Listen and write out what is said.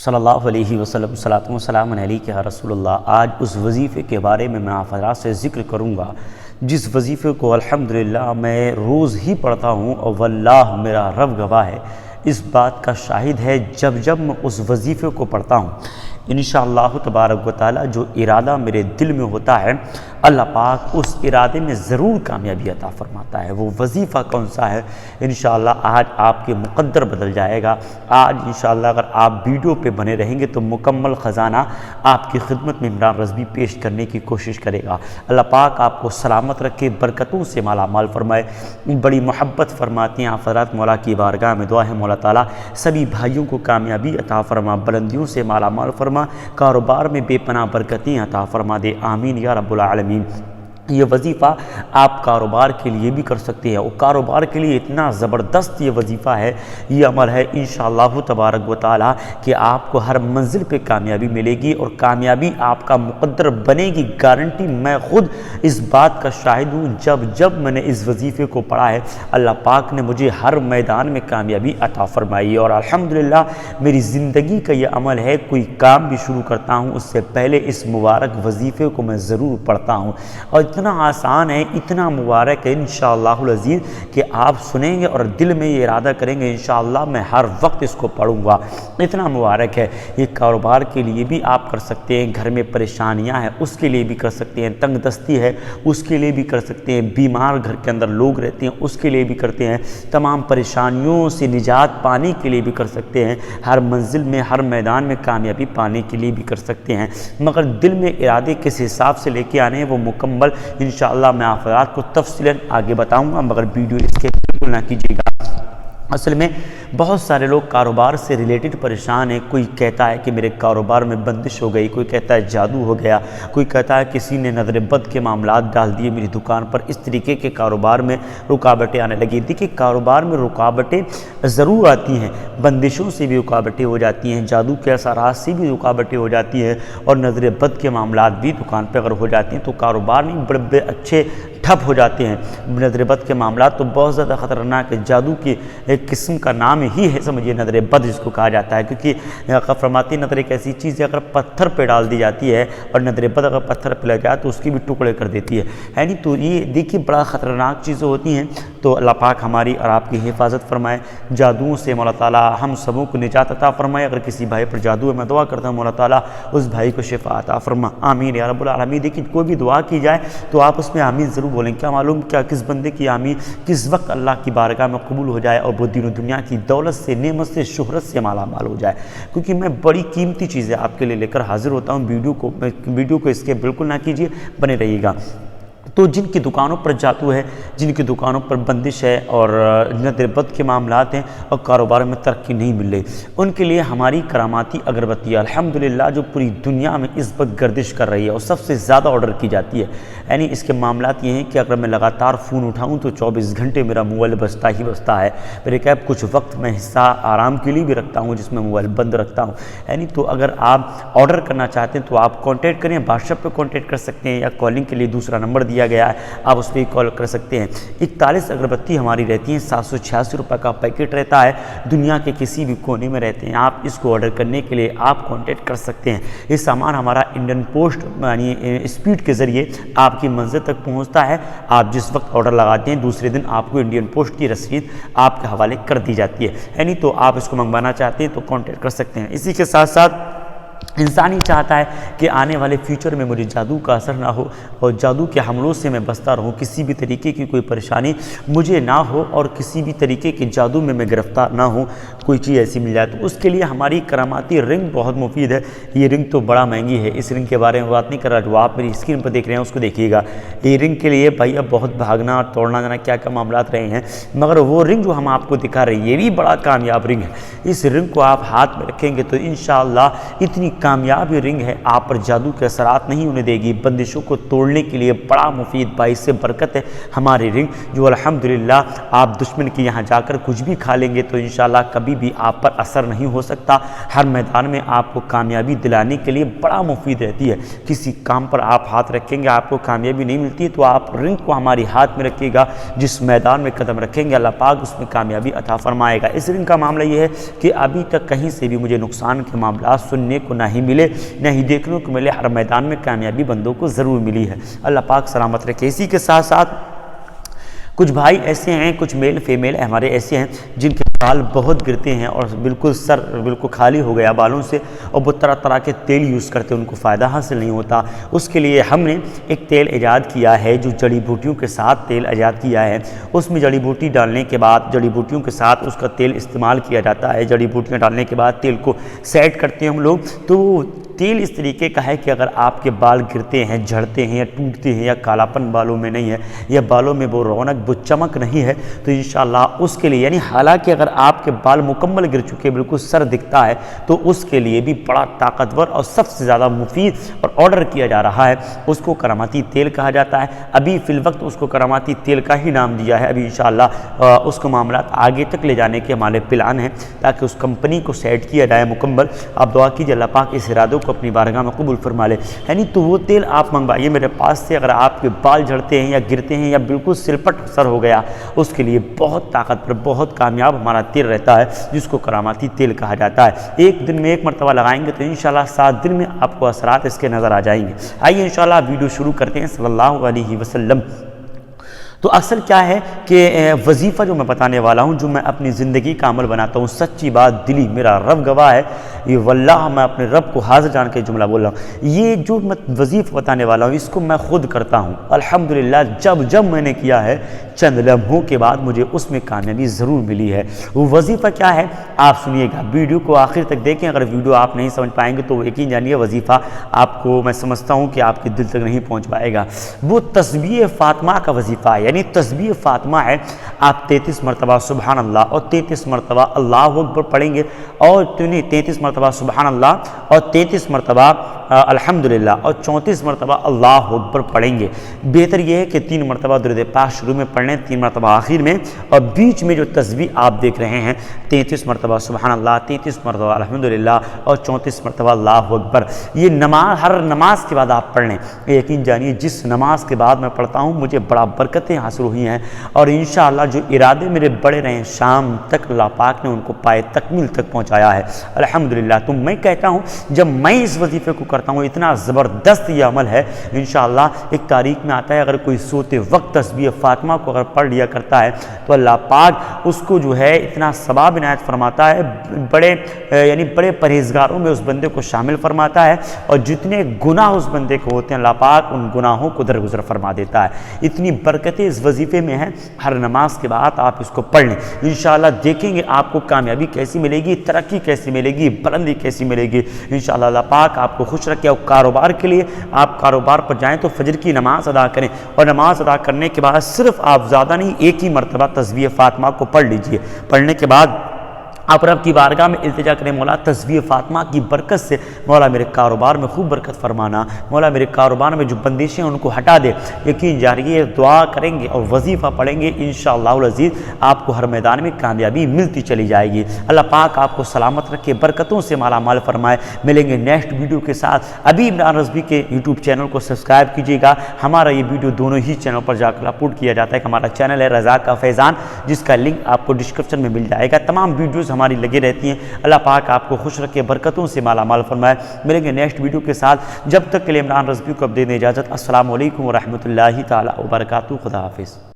صلی اللہ علیہ وسلم صلاۃ و سلام علیک یا رسول اللہ۔ آج اس وظیفے کے بارے میں آپ حضرات سے ذکر کروں گا جس وظیفے کو الحمدللہ میں روز ہی پڑھتا ہوں، اور واللہ میرا رب گواہ ہے، اس بات کا شاہد ہے جب میں اس وظیفے کو پڑھتا ہوں انشاءاللہ تبارک و تعالی جو ارادہ میرے دل میں ہوتا ہے اللہ پاک اس ارادے میں ضرور کامیابی عطا فرماتا ہے۔ وہ وظیفہ کون سا ہے؟ انشاءاللہ آج آپ کے مقدر بدل جائے گا۔ آج انشاءاللہ اگر آپ ویڈیو پہ بنے رہیں گے تو مکمل خزانہ آپ کی خدمت میں عمران رضوی پیش کرنے کی کوشش کرے گا۔ اللہ پاک آپ کو سلامت رکھے، برکتوں سے مالا مال فرمائے۔ بڑی محبت فرماتے ہیں آپ حضرات، مولا کی بارگاہ میں دعا ہے مولا تعالیٰ سبھی بھائیوں کو کامیابی عطا فرما، بلندیوں سے مالا مال فرما، کاروبار میں بے پناہ برکتیں عطا فرما دے، آمین یا رب العالمین۔ یہ وظیفہ آپ کاروبار کے لیے بھی کر سکتے ہیں، اور کاروبار کے لیے اتنا زبردست یہ وظیفہ ہے، یہ عمل ہے انشاءاللہ تبارک و تعالی کہ آپ کو ہر منزل پہ کامیابی ملے گی، اور کامیابی آپ کا مقدر بنے گی، گارنٹی میں خود اس بات کا شاہد ہوں۔ جب میں نے اس وظیفے کو پڑھا ہے اللہ پاک نے مجھے ہر میدان میں کامیابی عطا فرمائی، اور الحمدللہ میری زندگی کا یہ عمل ہے، کوئی کام بھی شروع کرتا ہوں اس سے پہلے اس مبارک وظیفے کو میں ضرور پڑھتا ہوں، اور اتنا آسان ہے، اتنا مبارک ہے انشاءاللہ العزیز کہ آپ سنیں گے اور دل میں یہ ارادہ کریں گے انشاءاللہ میں ہر وقت اس کو پڑھوں گا، اتنا مبارک ہے۔ یہ کاروبار کے لیے بھی آپ کر سکتے ہیں، گھر میں پریشانیاں ہیں اس کے لیے بھی کر سکتے ہیں، تنگ دستی ہے اس کے لیے بھی کر سکتے ہیں، بیمار گھر کے اندر لوگ رہتے ہیں اس کے لیے بھی کرتے ہیں، تمام پریشانیوں سے نجات پانے کے لیے بھی کر سکتے ہیں، ہر منزل میں ہر میدان میں کامیابی پانے کے لیے بھی کر سکتے ہیں، مگر دل میں ارادے کس حساب سے لے کے آنے ہیں وہ مکمل انشاءاللہ میں آپ حضرات کو تفصیلاً آگے بتاؤں گا، مگر ویڈیو اس کے بالکل نہ کیجیے گا۔ اصل میں بہت سارے لوگ کاروبار سے ریلیٹڈ پریشان ہیں، کوئی کہتا ہے کہ میرے کاروبار میں بندش ہو گئی، کوئی کہتا ہے جادو ہو گیا، کوئی کہتا ہے کسی نے نظر بد کے معاملات ڈال دیے میری دکان پر، اس طریقے کے کاروبار میں رکاوٹیں آنے لگی۔ دیکھیے کاروبار میں رکاوٹیں ضرور آتی ہیں، بندشوں سے بھی رکاوٹیں ہو جاتی ہیں، جادو کے اثرات سے بھی رکاوٹیں ہو جاتی ہیں، اور نظر بد کے معاملات بھی دکان پہ اگر ہو جاتے ہیں تو کاروبار میں بڑے اچھے ٹھپ ہو جاتے ہیں۔ نظر بد کے معاملات تو بہت زیادہ خطرناک ہے، جادو کی ایک قسم کا نام ہی ہے سمجھیے نظر بد جس کو کہا جاتا ہے، کیونکہ فرماتی نظر ایک ایسی چیز ہے اگر پتھر پہ ڈال دی جاتی ہے اور نظر بد اگر پتھر پہ لگ جائے تو اس کی بھی ٹکڑے کر دیتی ہے، یعنی تو یہ دیکھیے بڑا خطرناک چیزیں ہوتی ہیں۔ تو اللہ پاک ہماری اور آپ کی حفاظت فرمائے، جادوؤں سے مولا تعالیٰ ہم سبوں کو نجات عطا فرمائے۔ اگر کسی بھائی پر جادو ہے میں دعا کرتا ہوں مولا تعالیٰ اس بھائی کو شفا عطا فرما، آمین یا رب العالمین۔ دیکھیے کوئی بھی دعا کی جائے تو آپ اس میں آمین ضرور بولیں، کیا معلوم کیا کس بندے کی آمین کس وقت اللہ کی بارگاہ میں قبول ہو جائے اور وہ دین و دنیا کی دولت سے، نعمت سے، شہرت سے مالا مال ہو جائے، کیونکہ میں بڑی قیمتی چیزیں آپ کے لیے لے کر حاضر ہوتا ہوں۔ ویڈیو کو اس کے بالکل نہ کیجیے، بنے رہیے گا۔ تو جن کی دکانوں پر جادو ہے، جن کی دکانوں پر بندش ہے اور نظر بد کے معاملات ہیں اور کاروبار میں ترقی نہیں مل رہی، ان کے لیے ہماری کراماتی اگربتی الحمدللہ جو پوری دنیا میں اس وقت گردش کر رہی ہے اور سب سے زیادہ آرڈر کی جاتی ہے، یعنی اس کے معاملات یہ ہیں کہ اگر میں لگاتار فون اٹھاؤں تو 24 گھنٹے میرا موبائل بجتا ہی بجتا ہے، میرے کیب کچھ وقت میں حصہ آرام کے لیے بھی رکھتا ہوں جس میں موبائل بند رکھتا ہوں، یعنی تو اگر آپ آرڈر کرنا چاہتے ہیں تو آپ کانٹیکٹ کریں، واٹس ایپ پہ کانٹیکٹ کر سکتے ہیں، یا کالنگ کے لیے دوسرا نمبر دیا گیا ہے آپ اس پہ کال کر سکتے ہیں۔ 41 اگربتی ہماری رہتی ہیں، 786 روپے کا پیکٹ رہتا ہے، دنیا کے کسی بھی کونے میں رہتے ہیں، آپ اس کو آرڈر کرنے کے لیے آپ کانٹیکٹ کر سکتے ہیں۔ یہ سامان ہمارا انڈین پوسٹ یعنی اسپیڈ کے ذریعے آپ کی منزل تک پہنچتا ہے، آپ جس وقت آرڈر لگاتے ہیں دوسرے دن آپ کو انڈین پوسٹ کی رسید آپ کے حوالے کر دی جاتی ہے، یعنی تو آپ اس کو منگوانا چاہتے ہیں تو کانٹیکٹ کر سکتے ہیں۔ اسی کے ساتھ ساتھ انسان ہی چاہتا ہے کہ آنے والے فیوچر میں مجھے جادو کا اثر نہ ہو اور جادو کے حملوں سے میں بچتا رہوں، کسی بھی طریقے کی کوئی پریشانی مجھے نہ ہو اور کسی بھی طریقے کے جادو میں گرفتار نہ ہوں، کوئی چیز ایسی مل جائے تو اس کے لیے ہماری کراماتی رنگ بہت مفید ہے۔ یہ رنگ تو بڑا مہنگی ہے، اس رنگ کے بارے میں بات نہیں کر رہا، جو آپ میری اسکرین پر دیکھ رہے ہیں اس کو دیکھیے گا۔ یہ رنگ کے لیے بھائی اب بہت بھاگنا اور توڑنا جانا کیا کیا معاملات رہے ہیں، مگر وہ رنگ جو ہم آپ کو دکھا رہے ہیں یہ بھی بڑا کامیاب رنگ ہے۔ اس رنگ کو آپ ہاتھ میں رکھیں گے تو انشاءاللہ اتنی کامیاب یہ رنگ ہے آپ پر جادو کے اثرات نہیں ہونے دے گی، بندشوں کو توڑنے کے لیے بڑا مفید باعث سے برکت ہے ہماری رنگ، جو الحمدللہ آپ دشمن کے یہاں جا کر کچھ بھی کھا لیں گے تو انشاءاللہ کبھی بھی آپ پر اثر نہیں ہو سکتا۔ ہر میدان میں آپ کو کامیابی دلانے کے لیے بڑا مفید رہتی ہے۔ کسی کام پر آپ ہاتھ رکھیں گے آپ کو کامیابی نہیں ملتی، تو آپ رنگ کو ہماری ہاتھ میں رکھیے گا، جس میدان میں قدم رکھیں گے اللہ پاک اس میں کامیابی عطا فرمائے گا۔ اس رنگ کا معاملہ یہ ہے کہ ابھی تک کہیں سے بھی مجھے نقصان کے معاملات سننے کو نہیں ملے، نہیں دیکھنے کو ملے، ہر میدان میں کامیابی بندوں کو ضرور ملی ہے۔ اللہ پاک سلامت رکھے۔ اسی کے ساتھ ساتھ کچھ بھائی ایسے ہیں، کچھ میل فیمیل ہمارے ایسے ہیں جن کے بال بہت گرتے ہیں اور بالکل سر بالکل خالی ہو گیا بالوں سے، اور وہ طرح طرح کے تیل یوز کرتے ہیں، ان کو فائدہ حاصل نہیں ہوتا۔ اس کے لیے ہم نے ایک تیل ایجاد کیا ہے جو جڑی بوٹیوں کے ساتھ تیل ایجاد کیا ہے۔ اس میں جڑی بوٹی ڈالنے کے بعد جڑی بوٹیوں کے ساتھ اس کا تیل استعمال کیا جاتا ہے۔ جڑی بوٹیاں ڈالنے کے بعد تیل کو سیٹ کرتے ہیں ہم لوگ، تو وہ تیل اس طریقے کا ہے کہ اگر آپ کے بال گرتے ہیں، جھڑتے ہیں یا ٹوٹتے ہیں یا کالاپن بالوں میں نہیں ہے یا بالوں میں وہ رونق وہ چمک نہیں ہے، تو انشاءاللہ اس کے لیے یعنی حالانکہ اگر آپ کے بال مکمل گر چکے بالکل سر دکھتا ہے تو اس کے لیے بھی بڑا طاقتور اور سب سے زیادہ مفید اور آرڈر کیا جا رہا ہے، اس کو کراماتی تیل کہا جاتا ہے۔ ابھی فی الوقت اس کو کراماتی تیل کا ہی نام دیا ہے، ابھی انشاءاللہ اس کو معاملات آگے تک لے جانے کے ہمارے پلان ہیں تاکہ اس کمپنی کو سیٹ کیا جائے مکمل۔ آپ دعا کیجیے اللہ پاک اس ارادوں کو اپنی بارگاہ میں قبول فرما لے۔ یعنی تو وہ تیل آپ منگوائیے میرے پاس سے، اگر آپ کے بال جھڑتے ہیں یا گرتے ہیں یا بالکل سرپٹ سر ہو گیا، اس کے لیے بہت طاقتور بہت کامیاب ہمارا تیل رہتا ہے جس کو کراماتی تیل کہا جاتا ہے۔ ایک دن میں ایک مرتبہ لگائیں گے تو انشاءاللہ 7 دن میں آپ کو اثرات اس کے نظر آ جائیں گے۔ آئیے انشاءاللہ ویڈیو شروع کرتے ہیں۔ صلی اللہ علیہ وسلم تو اصل کیا ہے کہ وظیفہ جو میں بتانے والا ہوں، جو میں اپنی زندگی کا عمل بناتا ہوں، سچی بات دلی میرا رب گواہ ہے، یہ واللہ میں اپنے رب کو حاضر جان کے جملہ بول رہا ہوں، یہ جو میں وظیفہ بتانے والا ہوں اس کو میں خود کرتا ہوں الحمدللہ۔ جب میں نے کیا ہے چند لمحوں کے بعد مجھے اس میں کامیابی ضرور ملی ہے۔ وہ وظیفہ کیا ہے آپ سنیے گا، ویڈیو کو آخر تک دیکھیں۔ اگر ویڈیو آپ نہیں سمجھ پائیں گے تو یقین جانیے وظیفہ آپ کو میں سمجھتا ہوں کہ آپ کے دل تک نہیں پہنچ پائے گا۔ وہ تسبیح فاطمہ کا وظیفہ ہے، یعنی تسبیح فاطمہ ہے۔ آپ 33 مرتبہ سبحان اللہ اور 33 مرتبہ اللہ اکبر پڑھیں گے، اور 33 مرتبہ سبحان اللہ اور 33 مرتبہ الحمدللہ اور 34 مرتبہ اللہ اکبر پڑھیں گے۔ بہتر یہ ہے کہ 3 مرتبہ درود پاک شروع میں پڑھ لیں، 3 مرتبہ آخر میں، اور بیچ میں جو تسبیح آپ دیکھ رہے ہیں 33 مرتبہ سبحان اللہ، 33 مرتبہ الحمدللہ اور 34 مرتبہ اللہ اکبر، یہ نماز ہر نماز کے بعد آپ پڑھ لیں۔ یقین جانیے جس نماز کے بعد میں پڑھتا ہوں مجھے بڑا برکتیں حاصل ہوئی ہیں، اور انشاءاللہ جو ارادے میرے بڑے رہے ہیں شام تک اللہ پاک نے ان کو پائے تکمیل تک پہنچایا ہے الحمدللہ۔ تو میں کہتا ہوں جب میں اس وظیفے کو کرتا ہوں اتنا زبردست یہ عمل ہے، انشاءاللہ ایک تاریخ میں آتا ہے اگر کوئی سوتے وقت تسبیح فاطمہ کو اگر پڑھ لیا کرتا ہے تو اللہ پاک اس کو جو ہے اتنا ثواب عنایت فرماتا ہے، بڑے پرہیزگاروں میں اس بندے کو شامل فرماتا ہے، اور جتنے گناہ اس بندے کو ہوتے ہیں اللہ پاک ان گناہوں کو درگزر فرما دیتا ہے۔ اتنی برکتیں اس وظیفے میں ہیں، ہر نماز کے بعد آپ اس کو پڑھ لیں، انشاءاللہ دیکھیں گے آپ کو کامیابی کیسی ملے گی، ترقی کیسی ملے گی، بلندی کیسی ملے گی انشاءاللہ۔ اللہ پاک آپ کو خوش رکھے۔ اور کاروبار کے لیے آپ کاروبار پر جائیں تو فجر کی نماز ادا کریں، اور نماز ادا کرنے کے بعد صرف آپ زیادہ نہیں ایک ہی مرتبہ تسبیح فاطمہ کو پڑھ لیجئے۔ پڑھنے کے بعد آپ رب کی بارگاہ میں التجا کریں، مولا تسبیح فاطمہ کی برکت سے مولا میرے کاروبار میں خوب برکت فرمانا، مولا میرے کاروبار میں جو بندشیں ان کو ہٹا دے۔ یقین جانیے دعا کریں گے اور وظیفہ پڑھیں گے انشاءاللہ العزیز آپ کو ہر میدان میں کامیابی ملتی چلی جائے گی۔ اللہ پاک آپ کو سلامت رکھے، برکتوں سے مالا مال فرمائے۔ ملیں گے نیکسٹ ویڈیو کے ساتھ۔ ابھی عمران رضوی کے یوٹیوب چینل کو سبسکرائب کیجیے گا، ہمارا یہ ویڈیو دونوں ہی چینل پر جا کر اپلوڈ کیا جاتا ہے۔ ہمارا چینل ہے رضا کا فیضان، جس کا لنک آپ کو ڈسکرپشن میں مل جائے گا۔ تمام ویڈیوز ہماری لگی رہتی ہیں۔ اللہ پاک آپ کو خوش رکھے، برکتوں سے مالا مال فرمائے۔ ملیں گے نیکسٹ ویڈیو کے ساتھ، جب تک کے لیے عمران رضوی کو اب دے دیں اجازت۔ السلام علیکم ورحمۃ اللہ تعالی وبرکاتہ۔ خدا حافظ۔